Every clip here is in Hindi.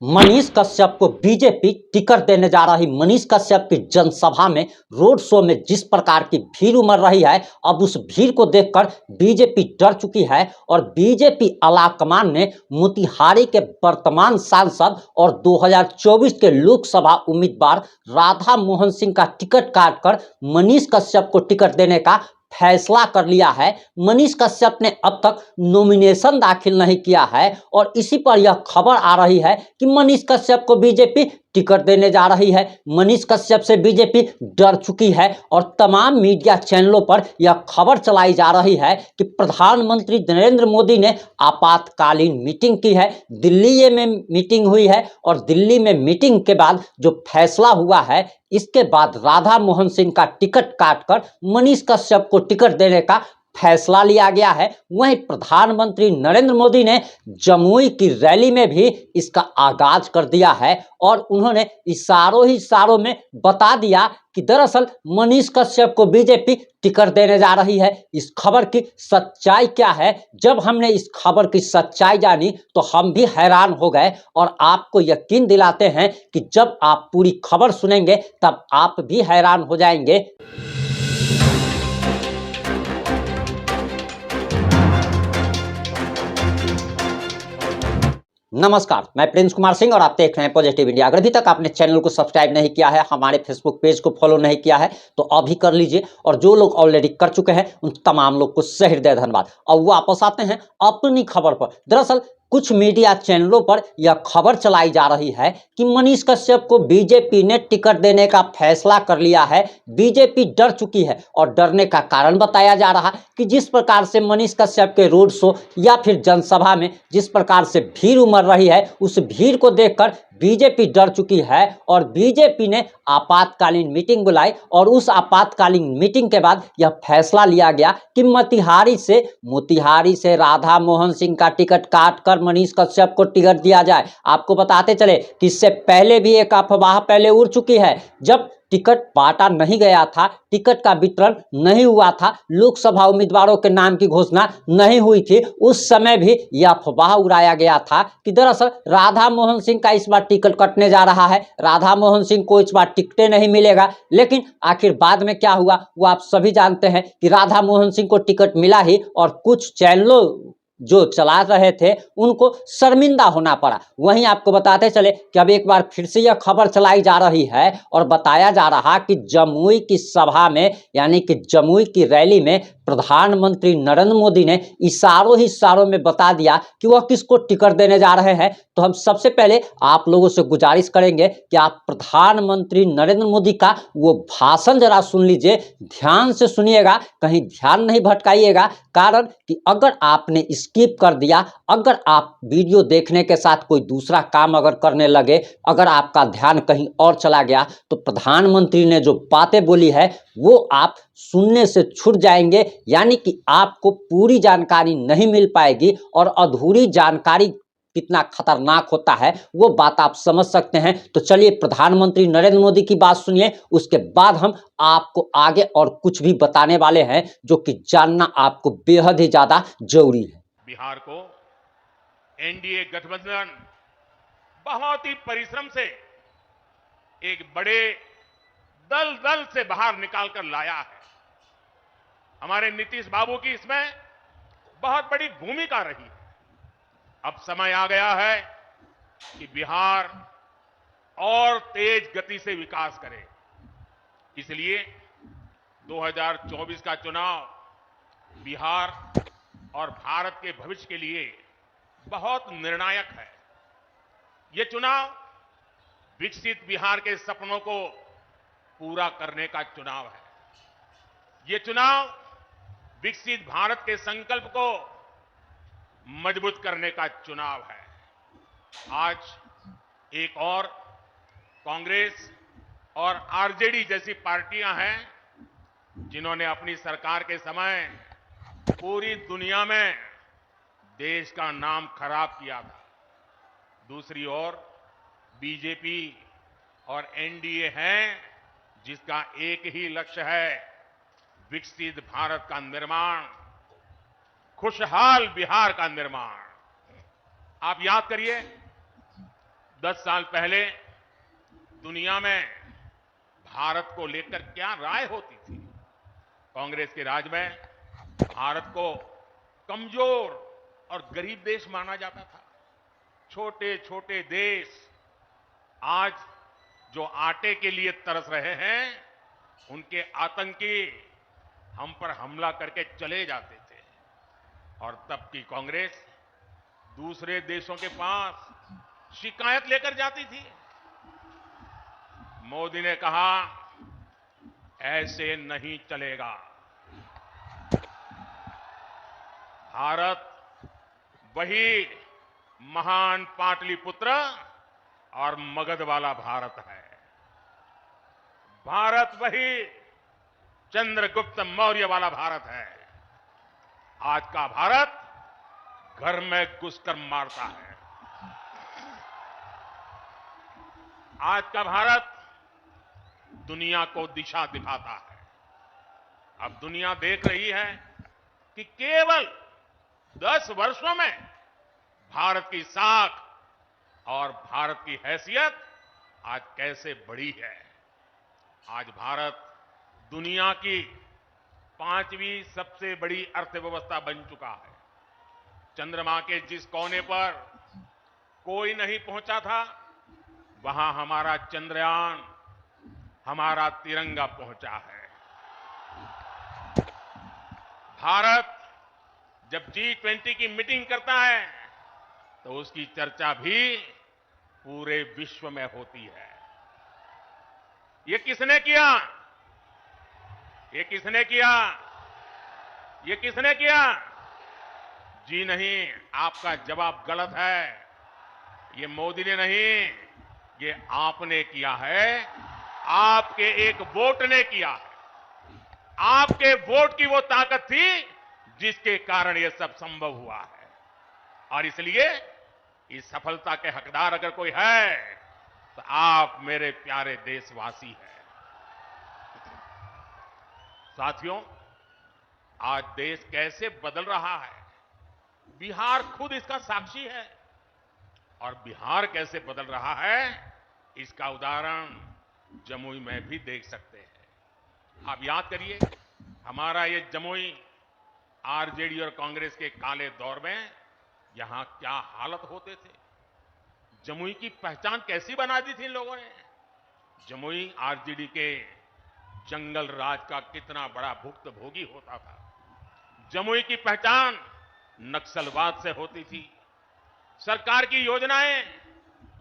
मनीष कश्यप को बीजेपी टिकट देने जा रही। मनीष कश्यप की जनसभा में, रोड शो में जिस प्रकार की भीड़ उमड़ रही है, अब उस भीड़ को देखकर बीजेपी डर चुकी है और बीजेपी आलाकमान ने मोतिहारी के वर्तमान सांसद और 2024 के लोकसभा उम्मीदवार राधा मोहन सिंह का टिकट काटकर मनीष कश्यप को टिकट देने का फैसला कर लिया है। मनीष कश्यप ने अब तक नॉमिनेशन दाखिल नहीं किया है और इसी पर यह खबर आ रही है कि मनीष कश्यप को बीजेपी टिकट देने जा रही है। मनीष कश्यप से बीजेपी डर चुकी है और तमाम मीडिया चैनलों पर यह खबर चलाई जा रही है कि प्रधानमंत्री नरेंद्र मोदी ने आपातकालीन मीटिंग की है। दिल्ली में मीटिंग हुई है और दिल्ली में मीटिंग के बाद जो फैसला हुआ है, इसके बाद राधा मोहन सिंह का टिकट काटकर मनीष कश्यप को टिकट देने का फैसला लिया गया है। वहीं प्रधानमंत्री नरेंद्र मोदी ने जमुई की रैली में भी इसका आगाज कर दिया है और उन्होंने इशारों में बता दिया कि दरअसल मनीष कश्यप को बीजेपी टिकट देने जा रही है। इस खबर की सच्चाई क्या है? जब हमने इस खबर की सच्चाई जानी तो हम भी हैरान हो गए और आपको यकीन दिलाते हैं कि जब आप पूरी खबर सुनेंगे तब आप भी हैरान हो जाएंगे। नमस्कार, मैं प्रिंस कुमार सिंह और आप देख रहे हैं पॉजिटिव इंडिया। अगर अभी तक आपने चैनल को सब्सक्राइब नहीं किया है, हमारे फेसबुक पेज को फॉलो नहीं किया है तो अभी कर लीजिए और जो लोग ऑलरेडी कर चुके हैं उन तमाम लोग को सहृदय धन्यवाद। अब वापस आते हैं अपनी खबर पर। दरअसल कुछ मीडिया चैनलों पर यह खबर चलाई जा रही है कि मनीष कश्यप को बीजेपी ने टिकट देने का फैसला कर लिया है। बीजेपी डर चुकी है और डरने का कारण बताया जा रहा कि जिस प्रकार से मनीष कश्यप के रोड शो या फिर जनसभा में जिस प्रकार से भीड़ उमड़ रही है, उस भीड़ को देखकर बीजेपी डर चुकी है और बीजेपी ने आपातकालीन मीटिंग बुलाई और उस आपातकालीन मीटिंग के बाद यह फैसला लिया गया कि मोतिहारी से राधा मोहन सिंह का टिकट काटकर मनीष कश्यप को टिकट दिया जाए। आपको बताते चले कि इससे पहले भी एक अफवाह पहले उड़ चुकी है। जब टिकट बांटा नहीं गया था, टिकट का वितरण नहीं हुआ था, लोकसभा उम्मीदवारों के नाम की घोषणा नहीं हुई थी, उस समय भी यह अफवाह उड़ाया गया था कि दरअसल राधा मोहन सिंह का इस बार टिकट कटने जा रहा है, राधा मोहन सिंह को इस बार टिकटें नहीं मिलेगा। लेकिन आखिर बाद में क्या हुआ वो आप सभी जानते हैं कि राधा मोहन सिंह को टिकट मिला ही और कुछ चैनलों जो चला रहे थे उनको शर्मिंदा होना पड़ा। वहीं आपको बताते चले कि अब एक बार फिर से यह खबर चलाई जा रही है और बताया जा रहा कि जमुई की सभा में यानी कि जमुई की रैली में प्रधानमंत्री नरेंद्र मोदी ने इशारों में बता दिया कि वह किसको टिकट देने जा रहे हैं। तो हम सबसे पहले आप लोगों से गुजारिश करेंगे कि आप प्रधानमंत्री नरेंद्र मोदी का वो भाषण जरा सुन लीजिए, ध्यान से सुनिएगा, कहीं ध्यान नहीं भटकाइएगा। कारण कि अगर आपने स्किप कर दिया, अगर आप वीडियो देखने के साथ कोई दूसरा काम अगर करने लगे, अगर आपका ध्यान कहीं और चला गया तो प्रधानमंत्री ने जो बातें बोली है वो आप सुनने से छूट जाएंगे, यानी कि आपको पूरी जानकारी नहीं मिल पाएगी और अधूरी जानकारी कितना खतरनाक होता है वो बात आप समझ सकते हैं। तो चलिए प्रधानमंत्री नरेंद्र मोदी की बात सुनिए, उसके बाद हम आपको आगे और कुछ भी बताने वाले हैं जो कि जानना आपको बेहद ही ज्यादा जरूरी है। बिहार को एनडीए गठबंधन बहुत ही परिश्रम से एक बड़े दल से बाहर निकालकर लाया है। हमारे नीतीश बाबू की इसमें बहुत बड़ी भूमिका रही है। अब समय आ गया है कि बिहार और तेज गति से विकास करे। इसलिए 2024 का चुनाव बिहार और भारत के भविष्य के लिए बहुत निर्णायक है। ये चुनाव विकसित बिहार के सपनों को पूरा करने का चुनाव है। ये चुनाव विकसित भारत के संकल्प को मजबूत करने का चुनाव है। आज एक और कांग्रेस और आरजेडी जैसी पार्टियां हैं जिन्होंने अपनी सरकार के समय पूरी दुनिया में देश का नाम खराब किया था। दूसरी ओर बीजेपी और एनडीए है जिसका एक ही लक्ष्य है, विकसित भारत का निर्माण, खुशहाल बिहार का निर्माण। आप याद करिए 10 साल पहले दुनिया में भारत को लेकर क्या राय होती थी? कांग्रेस के राज में भारत को कमजोर और गरीब देश माना जाता था। छोटे छोटे देश आज जो आटे के लिए तरस रहे हैं, उनके आतंकी हम पर हमला करके चले जाते थे और तब की कांग्रेस दूसरे देशों के पास शिकायत लेकर जाती थी। मोदी ने कहा, ऐसे नहीं चलेगा। भारत वही महान पाटलिपुत्र और मगध वाला भारत है। भारत वही चंद्रगुप्त मौर्य वाला भारत है। आज का भारत घर में घुसकर मारता है। आज का भारत दुनिया को दिशा दिखाता है। अब दुनिया देख रही है कि केवल 10 वर्षों में भारत की साख और भारत की हैसियत आज कैसे बढ़ी है। आज भारत दुनिया की 5वीं सबसे बड़ी अर्थव्यवस्था बन चुका है। चंद्रमा के जिस कोने पर कोई नहीं पहुंचा था, वहां हमारा चंद्रयान, हमारा तिरंगा पहुंचा है। भारत जब G20 की मीटिंग करता है तो उसकी चर्चा भी पूरे विश्व में होती है। ये किसने किया? ये किसने किया? ये किसने किया? जी नहीं, आपका जवाब गलत है। ये मोदी ने नहीं, ये आपने किया है। आपके एक वोट ने किया है। आपके वोट की वो ताकत थी जिसके कारण ये सब संभव हुआ है। और इसलिए इस सफलता के हकदार अगर कोई है तो आप मेरे प्यारे देशवासी हैं। साथियों, आज देश कैसे बदल रहा है, बिहार खुद इसका साक्षी है। और बिहार कैसे बदल रहा है, इसका उदाहरण जमुई में भी देख सकते हैं। आप याद करिए, हमारा ये जमुई आरजेडी और कांग्रेस के काले दौर में यहां क्या हालत होते थे। जमुई की पहचान कैसी बना दी थी इन लोगों ने। जमुई आरजेडी के जंगल राज का कितना बड़ा भुक्तभोगी होता था। जमुई की पहचान नक्सलवाद से होती थी। सरकार की योजनाएं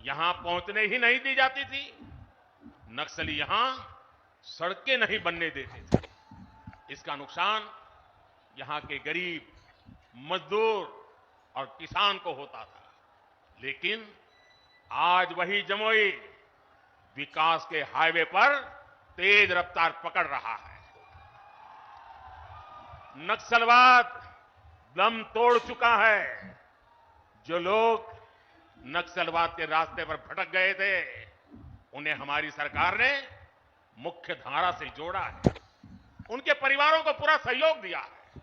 यहां पहुंचने ही नहीं दी जाती थी। नक्सली यहां सड़कें नहीं बनने देते थे। इसका नुकसान यहां के गरीब, मजदूर और किसान को होता था। लेकिन आज वही जमुई विकास के हाईवे पर तेज रफ्तार पकड़ रहा है। नक्सलवाद दम तोड़ चुका है। जो लोग नक्सलवाद के रास्ते पर भटक गए थे, उन्हें हमारी सरकार ने मुख्य धारा से जोड़ा है। उनके परिवारों को पूरा सहयोग दिया है।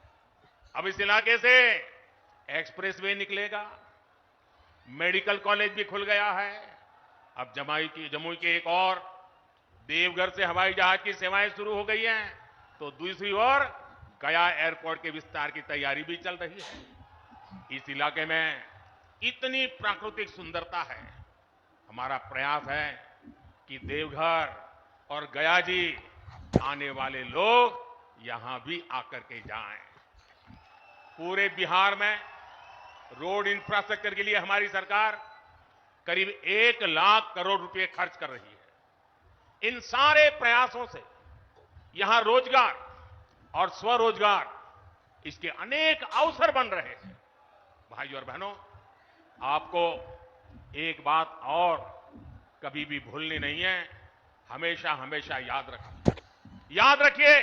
अब इस इलाके से एक्सप्रेसवे निकलेगा, मेडिकल कॉलेज भी खुल गया है। अब जमुई के एक और देवघर से हवाई जहाज की सेवाएं शुरू हो गई हैं, तो दूसरी ओर गया एयरपोर्ट के विस्तार की तैयारी भी चल रही है। इस इलाके में इतनी प्राकृतिक सुंदरता है। हमारा प्रयास है कि देवघर और गया जी आने वाले लोग यहां भी आकर के जाएं। पूरे बिहार में रोड इंफ्रास्ट्रक्चर के लिए हमारी सरकार करीब 1 लाख करोड़ रुपए खर्च कर रही है। इन सारे प्रयासों से यहां रोजगार और स्वरोजगार, इसके अनेक अवसर बन रहे हैं। भाइयों और बहनों, आपको एक बात और कभी भी भूलनी नहीं है, हमेशा हमेशा याद रखिए।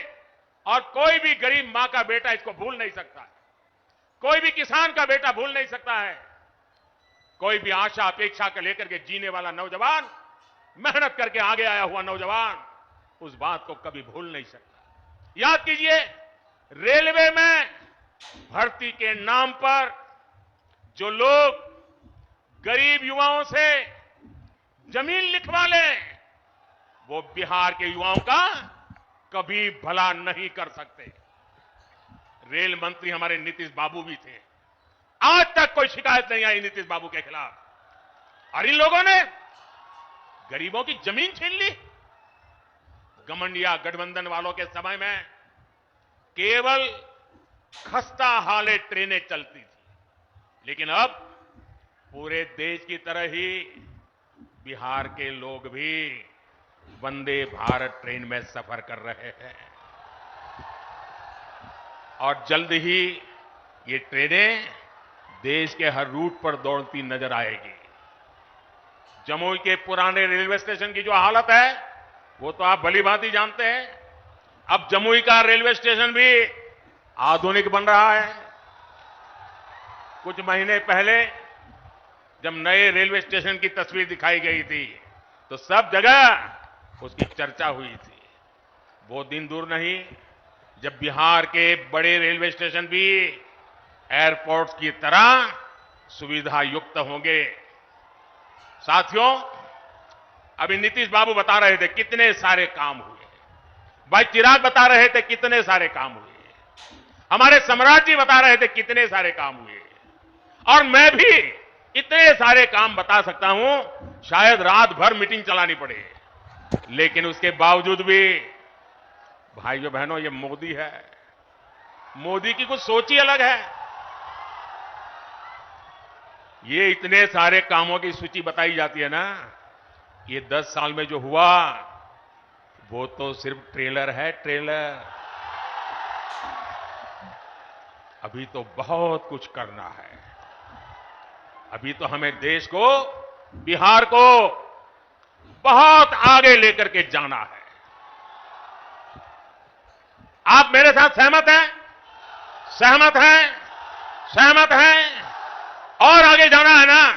और कोई भी गरीब मां का बेटा इसको भूल नहीं सकता है। कोई भी किसान का बेटा भूल नहीं सकता है। कोई भी आशा अपेक्षा को लेकर के जीने वाला नौजवान, मेहनत करके आगे आया हुआ नौजवान, उस बात को कभी भूल नहीं सकता। याद कीजिए, रेलवे में भर्ती के नाम पर जो लोग गरीब युवाओं से जमीन लिखवा लें, वो बिहार के युवाओं का कभी भला नहीं कर सकते। रेल मंत्री हमारे नीतीश बाबू भी थे, आज तक कोई शिकायत नहीं आई नीतीश बाबू के खिलाफ। और इन लोगों ने गरीबों की जमीन छीन ली। गठबंधन गठबंधन वालों के समय में केवल खस्ता हाले ट्रेनें चलती थी, लेकिन अब पूरे देश की तरह ही बिहार के लोग भी वंदे भारत ट्रेन में सफर कर रहे हैं। और जल्द ही ये ट्रेनें देश के हर रूट पर दौड़ती नजर आएगी। जमुई के पुराने रेलवे स्टेशन की जो हालत है वो तो आप भली भांति जानते हैं। अब जमुई का रेलवे स्टेशन भी आधुनिक बन रहा है। कुछ महीने पहले जब नए रेलवे स्टेशन की तस्वीर दिखाई गई थी तो सब जगह उसकी चर्चा हुई थी। वो दिन दूर नहीं जब बिहार के बड़े रेलवे स्टेशन भी एयरपोर्ट्स की तरह सुविधा युक्त होंगे। साथियों, अभी नीतीश बाबू बता रहे थे कितने सारे काम हुए, भाई चिराग बता रहे थे कितने सारे काम हुए, हमारे सम्राट जी बता रहे थे कितने सारे काम हुए, और मैं भी इतने सारे काम बता सकता हूं, शायद रात भर मीटिंग चलानी पड़े। लेकिन उसके बावजूद भी भाइयों बहनों, ये मोदी है, मोदी की कुछ सोच ही अलग है। ये इतने सारे कामों की सूची बताई जाती है ना, ये 10 साल में जो हुआ वो तो सिर्फ ट्रेलर है, ट्रेलर। अभी तो बहुत कुछ करना है। अभी तो हमें देश को, बिहार को बहुत आगे लेकर के जाना है। आप मेरे साथ सहमत हैं? सहमत हैं? सहमत हैं? और आगे जाना है ना,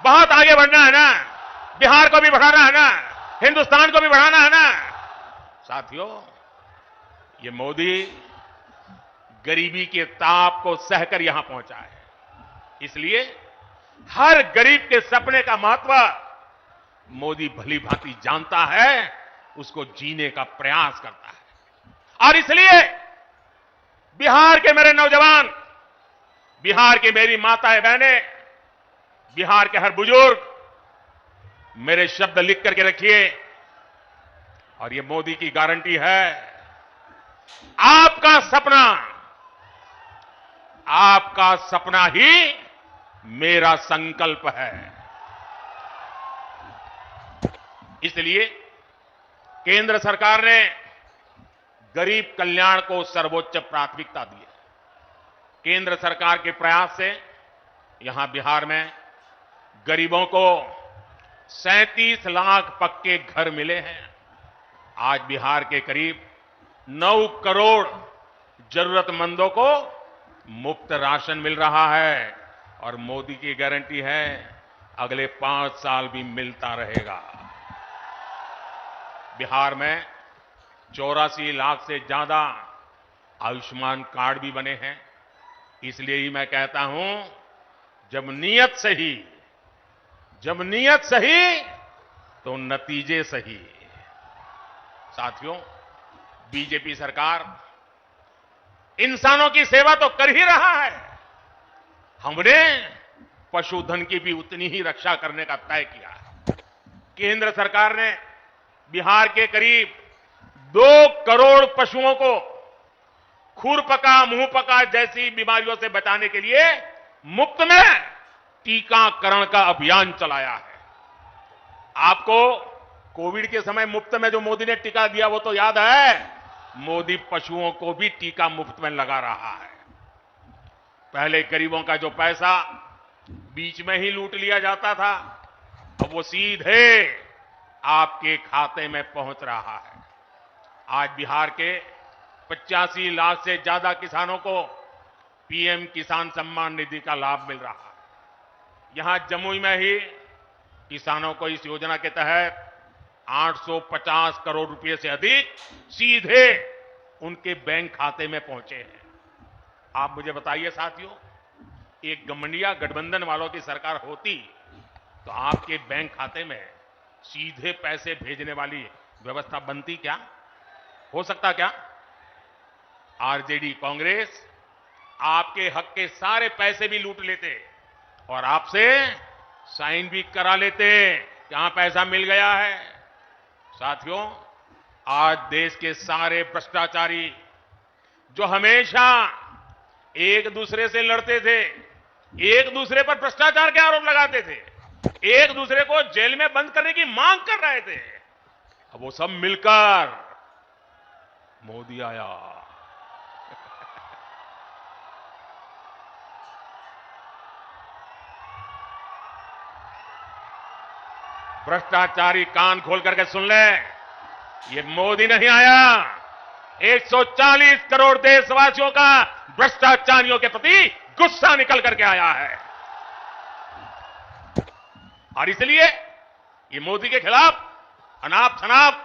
बहुत आगे बढ़ना है ना, बिहार को भी बढ़ाना है ना, हिंदुस्तान को भी बढ़ाना है ना। साथियों, ये मोदी गरीबी के ताप को सहकर यहां पहुंचा है। इसलिए हर गरीब के सपने का महत्व मोदी भली भांति जानता है, उसको जीने का प्रयास करता है। और इसलिए बिहार के मेरे नौजवान, बिहार की मेरी माताएं बहनें, बिहार के हर बुजुर्ग मेरे शब्द लिख करके रखिए, और ये मोदी की गारंटी है। आपका सपना ही मेरा संकल्प है। इसलिए केंद्र सरकार ने गरीब कल्याण को सर्वोच्च प्राथमिकता दी है। केंद्र सरकार के प्रयास से यहां बिहार में गरीबों को 37 लाख पक्के घर मिले हैं। आज बिहार के करीब 9 करोड़ जरूरतमंदों को मुफ्त राशन मिल रहा है, और मोदी की गारंटी है अगले 5 साल भी मिलता रहेगा। बिहार में 84 लाख से ज्यादा आयुष्मान कार्ड भी बने हैं। इसलिए ही मैं कहता हूं, जब नीयत सही तो नतीजे सही। साथियों, बीजेपी सरकार इंसानों की सेवा तो कर ही रहा है, हमने पशुधन की भी उतनी ही रक्षा करने का तय किया है। केंद्र सरकार ने बिहार के करीब 2 करोड़ पशुओं को खुरपका, मुंहपका जैसी बीमारियों से बचाने के लिए मुफ्त में टीकाकरण का अभियान चलाया है। आपको कोविड के समय मुफ्त में जो मोदी ने टीका दिया वो तो याद है। मोदी पशुओं को भी टीका मुफ्त में लगा रहा है। पहले गरीबों का जो पैसा बीच में ही लूट लिया जाता था, अब वो सीधे आपके खाते में पहुंच रहा है। आज बिहार के 85 लाख से ज्यादा किसानों को पीएम किसान सम्मान निधि का लाभ मिल रहा है। यहां जमुई में ही किसानों को इस योजना के तहत 850 करोड़ रुपए से अधिक सीधे उनके बैंक खाते में पहुंचे हैं। आप मुझे बताइए साथियों, एक गठबंधन वालों की सरकार होती तो आपके बैंक खाते में सीधे पैसे भेजने वाली व्यवस्था बनती क्या? हो सकता क्या? आरजेडी कांग्रेस आपके हक के सारे पैसे भी लूट लेते और आपसे साइन भी करा लेते कि हाँ पैसा मिल गया है। साथियों, आज देश के सारे भ्रष्टाचारी जो हमेशा एक दूसरे से लड़ते थे, एक दूसरे पर भ्रष्टाचार के आरोप लगाते थे, एक दूसरे को जेल में बंद करने की मांग कर रहे थे, अब वो सब मिलकर मोदी आया। भ्रष्टाचारी कान खोल करके सुन ले, ये मोदी नहीं आया, 140 करोड़ देशवासियों का भ्रष्टाचारियों के प्रति गुस्सा निकल करके आया है। और इसलिए ये मोदी के खिलाफ अनाप शनाप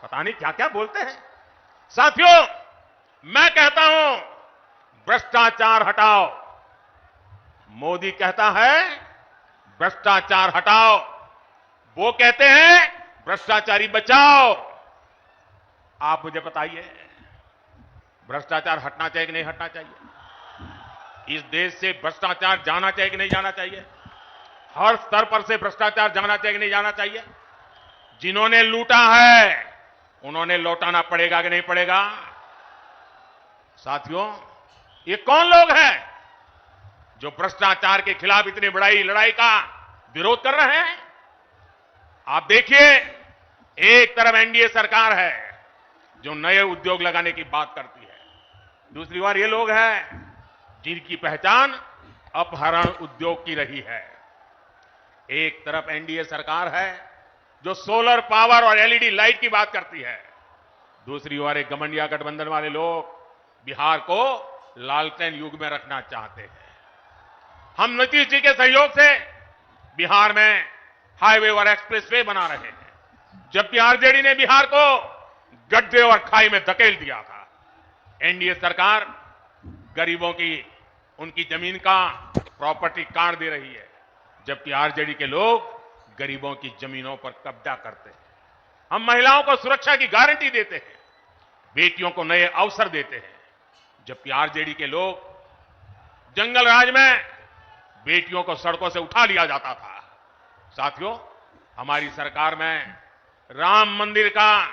पता नहीं क्या क्या बोलते हैं। साथियों, मैं कहता हूं भ्रष्टाचार हटाओ, मोदी कहता है भ्रष्टाचार हटाओ, वो कहते हैं भ्रष्टाचारी बचाओ। आप मुझे बताइए, भ्रष्टाचार हटना चाहिए कि नहीं हटना चाहिए? इस देश से भ्रष्टाचार जाना चाहिए कि नहीं जाना चाहिए? हर स्तर पर से भ्रष्टाचार जाना चाहिए कि नहीं जाना चाहिए? जिन्होंने लूटा है उन्होंने लौटाना पड़ेगा कि नहीं पड़ेगा? साथियों, ये कौन लोग हैं जो भ्रष्टाचार के खिलाफ इतनी बड़ी लड़ाई का विरोध कर रहे हैं? आप देखिए, एक तरफ एनडीए सरकार है जो नए उद्योग लगाने की बात करती है, दूसरी बार ये लोग हैं जिनकी पहचान अपहरण उद्योग की रही है। एक तरफ एनडीए सरकार है जो सोलर पावर और एलईडी लाइट की बात करती है, दूसरी ओर एक गठबंधन गठबंधन वाले लोग बिहार को लालटेन युग में रखना चाहते हैं। हम नीतीश जी के सहयोग से बिहार में हाईवे और एक्सप्रेसवे बना रहे हैं, जबकि आरजेडी ने बिहार को गड्ढे और खाई में धकेल दिया था। एनडीए सरकार गरीबों की उनकी जमीन का प्रॉपर्टी काट दे रही है, जबकि आरजेडी के लोग गरीबों की जमीनों पर कब्जा करते हैं। हम महिलाओं को सुरक्षा की गारंटी देते हैं, बेटियों को नए अवसर देते हैं, जबकि आरजेडी के लोग जंगल राज में बेटियों को सड़कों से उठा लिया जाता था। साथियों, हमारी सरकार में राम मंदिर का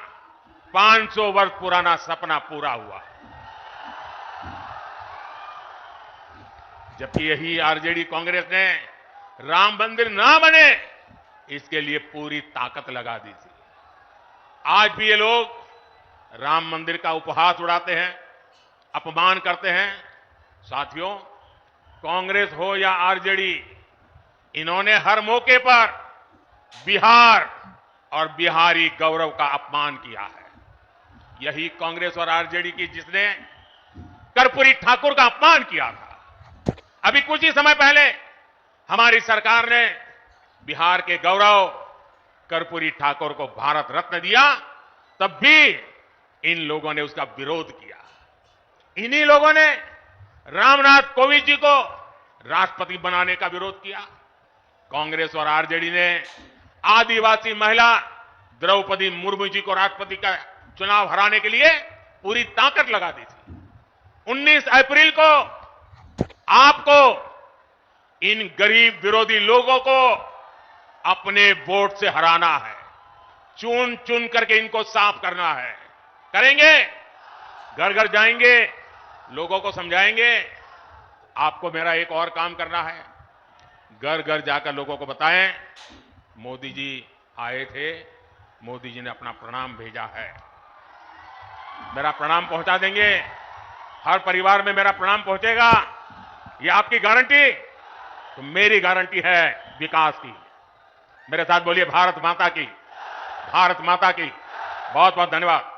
500 वर्ष पुराना सपना पूरा हुआ, जबकि यही आरजेडी कांग्रेस ने राम मंदिर ना बने इसके लिए पूरी ताकत लगा दी थी। आज भी ये लोग राम मंदिर का उपहास उड़ाते हैं, अपमान करते हैं। साथियों, कांग्रेस हो या आरजेडी, इन्होंने हर मौके पर बिहार और बिहारी गौरव का अपमान किया है। यही कांग्रेस और आरजेडी की जिसने कर्पूरी ठाकुर का अपमान किया था। अभी कुछ ही समय पहले हमारी सरकार ने बिहार के गौरव कर्पूरी ठाकुर को भारत रत्न दिया, तब भी इन लोगों ने उसका विरोध किया। इन्हीं लोगों ने रामनाथ कोविंद जी को राष्ट्रपति बनाने का विरोध किया। कांग्रेस और आरजेडी ने आदिवासी महिला द्रौपदी मुर्मू जी को राष्ट्रपति का चुनाव हराने के लिए पूरी ताकत लगा दी थी। 19 अप्रैल को आपको इन गरीब विरोधी लोगों को अपने वोट से हराना है, चुन चुन करके इनको साफ करना है। करेंगे, घर घर जाएंगे, लोगों को समझाएंगे। आपको मेरा एक और काम करना है, घर घर जाकर लोगों को बताएं मोदी जी आए थे, मोदी जी ने अपना प्रणाम भेजा है। मेरा प्रणाम पहुंचा देंगे, हर परिवार में मेरा प्रणाम पहुंचेगा, ये आपकी गारंटी? तो मेरी गारंटी है विकास की। मेरे साथ बोलिए भारत माता की, भारत माता की। बहुत बहुत धन्यवाद।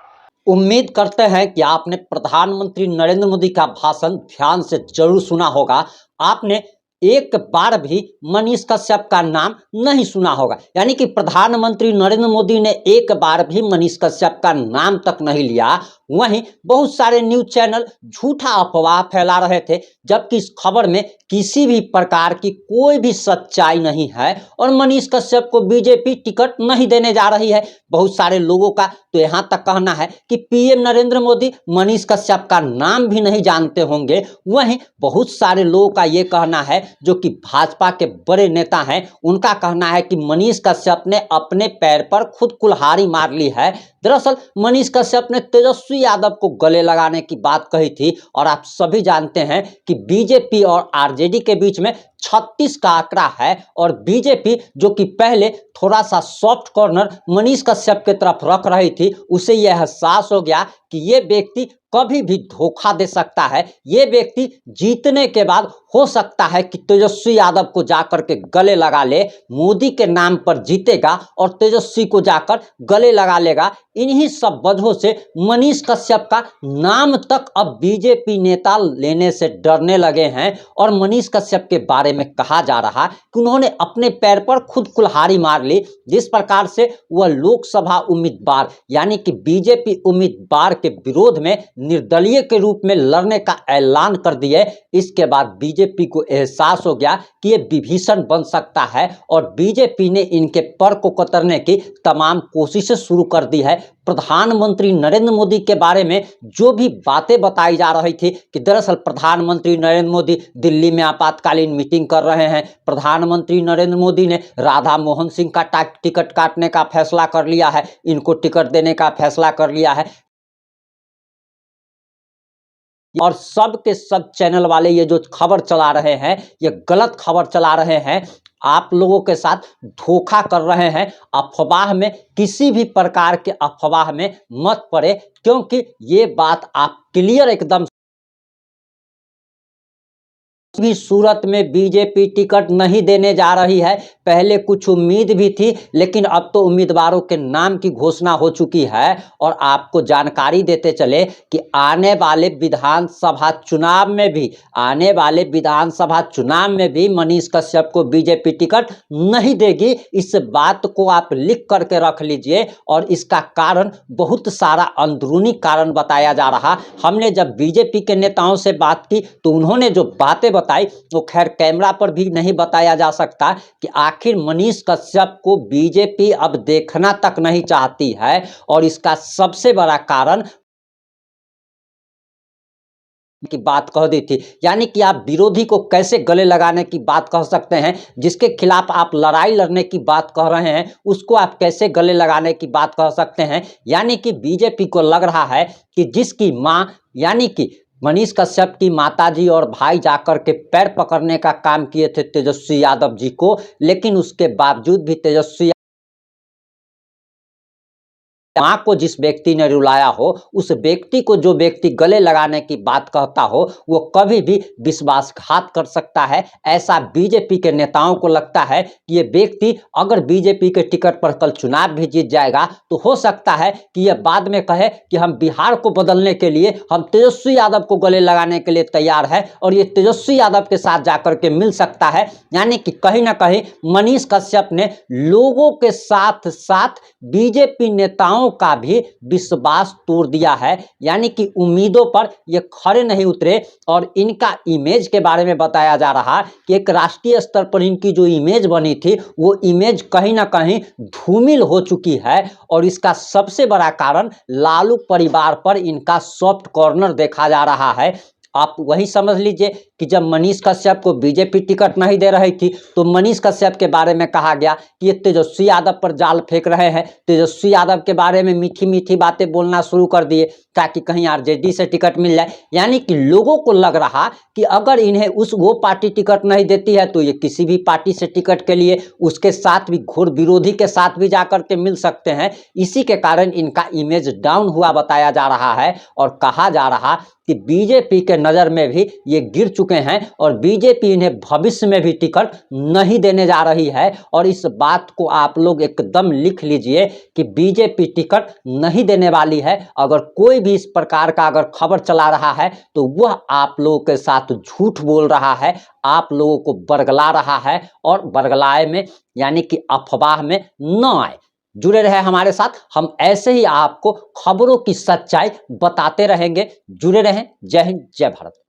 उम्मीद करते हैं कि आपने प्रधानमंत्री नरेंद्र मोदी का भाषण ध्यान से जरूर सुना होगा। आपने एक बार भी मनीष कश्यप का नाम नहीं सुना होगा। यानी कि प्रधानमंत्री नरेंद्र मोदी ने एक बार भी मनीष कश्यप का नाम तक नहीं लिया। वहीं बहुत सारे न्यूज चैनल झूठा अफवाह फैला रहे थे, जबकि इस खबर में किसी भी प्रकार की कोई भी सच्चाई नहीं है और मनीष कश्यप को बीजेपी टिकट नहीं देने जा रही है। बहुत सारे लोगों का तो यहां तक कहना है कि पीएम नरेंद्र मोदी मनीष कश्यप का नाम भी नहीं जानते होंगे। वहीं बहुत सारे लोगों का यह कहना है, जो कि भाजपा के बड़े नेता हैं, उनका कहना है कि मनीष कश्यप ने अपने पैर पर खुद कुल्हाड़ी मार ली है। दरअसल मनीष कश्यप ने तेजस्वी यादव को गले लगाने की बात कही थी और आप सभी जानते हैं कि बीजेपी और आरजेडी के बीच में 36 का आंकड़ा है और बीजेपी जो कि पहले थोड़ा सा सॉफ्ट कॉर्नर मनीष कश्यप की तरफ रख रही थी, उसे यह एहसास हो गया कि ये व्यक्ति कभी भी धोखा दे सकता है। ये व्यक्ति जीतने के बाद हो सकता है कि तेजस्वी यादव को जाकर के गले लगा ले, मोदी के नाम पर जीतेगा और तेजस्वी को जाकर गले लगा लेगा। इन्हीं सब वजहों से मनीष कश्यप का नाम तक अब बीजेपी नेता लेने से डरने लगे हैं और मनीष कश्यप के बारे में कहा जा रहा कि उन्होंने अपने पैर पर खुद कुल्हाड़ी मार ली। जिस प्रकार से वह लोकसभा उम्मीदवार यानी कि बीजेपी उम्मीदवार के विरोध में निर्दलीय के रूप में लड़ने का ऐलान कर दिए, इसके बाद बीजेपी को एहसास हो गया कि ये विभीषण बन सकता है और बीजेपी ने इनके पर को कतरने की तमाम कोशिशें शुरू कर दी है। प्रधानमंत्री नरेंद्र मोदी के बारे में जो भी बातें बताई जा रही थी कि दरअसल प्रधानमंत्री नरेंद्र मोदी दिल्ली में आपातकालीन मीटिंग कर रहे हैं, प्रधानमंत्री नरेंद्र मोदी ने राधा मोहन सिंह का टिकट काटने का फैसला कर लिया है, इनको टिकट देने का फैसला कर लिया है और सब के सब चैनल वाले ये जो खबर चला रहे हैं, ये गलत खबर चला रहे हैं, आप लोगों के साथ धोखा कर रहे हैं। अफवाह में, किसी भी प्रकार के अफवाह में मत पड़े, क्योंकि ये बात आप क्लियर एकदम भी सूरत में बीजेपी टिकट नहीं देने जा रही है। पहले कुछ उम्मीद भी थी, लेकिन अब तो उम्मीदवारों के नाम की घोषणा हो चुकी है और आपको जानकारी देते चले कि आने वाले विधानसभा चुनाव में भी मनीष कश्यप को बीजेपी टिकट नहीं देगी। इस बात को आप लिख करके रख लीजिए और इसका कारण बहुत सारा अंदरूनी कारण बताया जा रहा। हमने जब बीजेपी के नेताओं से बात की तो उन्होंने जो बातें बताई वो खैर कैमरा पर भी नहीं बताया जा सकता कि आखिर मनीष कश्यप को बीजेपी अब देखना तक नहीं चाहती है और इसका सबसे बड़ा कारण की बात कह दी थी। यानी कि आप विरोधी को कैसे गले लगाने की बात कह सकते हैं, जिसके खिलाफ आप लड़ाई लड़ने की बात कह रहे हैं उसको आप कैसे गले लगाने की बात कह सकते हैं। यानी कि बीजेपी को लग रहा है कि जिसकी मां यानी कि मनीष कश्यप की माताजी और भाई जाकर के पैर पकड़ने का काम किए थे तेजस्वी यादव जी को, लेकिन उसके बावजूद भी तेजस्वी मां को जिस व्यक्ति ने रुलाया हो, उस व्यक्ति को जो व्यक्ति गले लगाने की बात कहता हो, वो कभी भी विश्वासघात कर सकता है। ऐसा बीजेपी के नेताओं को लगता है कि ये व्यक्ति अगर बीजेपी के टिकट पर कल चुनाव भी जीत जाएगा तो हो सकता है कि यह बाद में कहे कि हम बिहार को बदलने के लिए हम तेजस्वी यादव को गले लगाने के लिए तैयार है और ये तेजस्वी यादव के साथ जाकर के मिल सकता है। यानी कि कहीं ना कहीं मनीष कश्यप ने लोगों के साथ साथ बीजेपी नेताओं का भी विश्वास तोड़ दिया है। यानी कि उम्मीदों पर ये खरे नहीं उतरे और इनका इमेज के बारे में बताया जा रहा कि एक राष्ट्रीय स्तर पर इनकी जो इमेज बनी थी वो इमेज कहीं ना कहीं धूमिल हो चुकी है और इसका सबसे बड़ा कारण लालू परिवार पर इनका सॉफ्ट कॉर्नर देखा जा रहा है। आप वही समझ लीजिए कि जब मनीष कश्यप को बीजेपी टिकट नहीं दे रही थी तो मनीष कश्यप के बारे में कहा गया कि ये तेजस्वी यादव पर जाल फेंक रहे हैं, तेजस्वी यादव के बारे में मीठी मीठी बातें बोलना शुरू कर दिए ताकि कहीं आरजेडी से टिकट मिल जाए। यानी कि लोगों को लग रहा कि अगर इन्हें वो पार्टी टिकट नहीं देती है तो ये किसी भी पार्टी से टिकट के लिए उसके साथ भी घोर विरोधी के साथ भी जाकर के मिल सकते हैं। इसी के कारण इनका इमेज डाउन हुआ बताया जा रहा है और कहा जा रहा कि बीजेपी के नज़र में भी ये गिर चुके हैं और बीजेपी इन्हें भविष्य में भी टिकट नहीं देने जा रही है। और इस बात को आप लोग एकदम लिख लीजिए कि बीजेपी टिकट नहीं देने वाली है। अगर कोई भी इस प्रकार का अगर खबर चला रहा है तो वह आप लोगों के साथ झूठ बोल रहा है, आप लोगों को बरगला रहा है। और बरगलाए में यानी कि अफवाह में न आए। जुड़े रहे हमारे साथ, हम ऐसे ही आपको खबरों की सच्चाई बताते रहेंगे। जुड़े रहें। जय हिंद, जय भारत।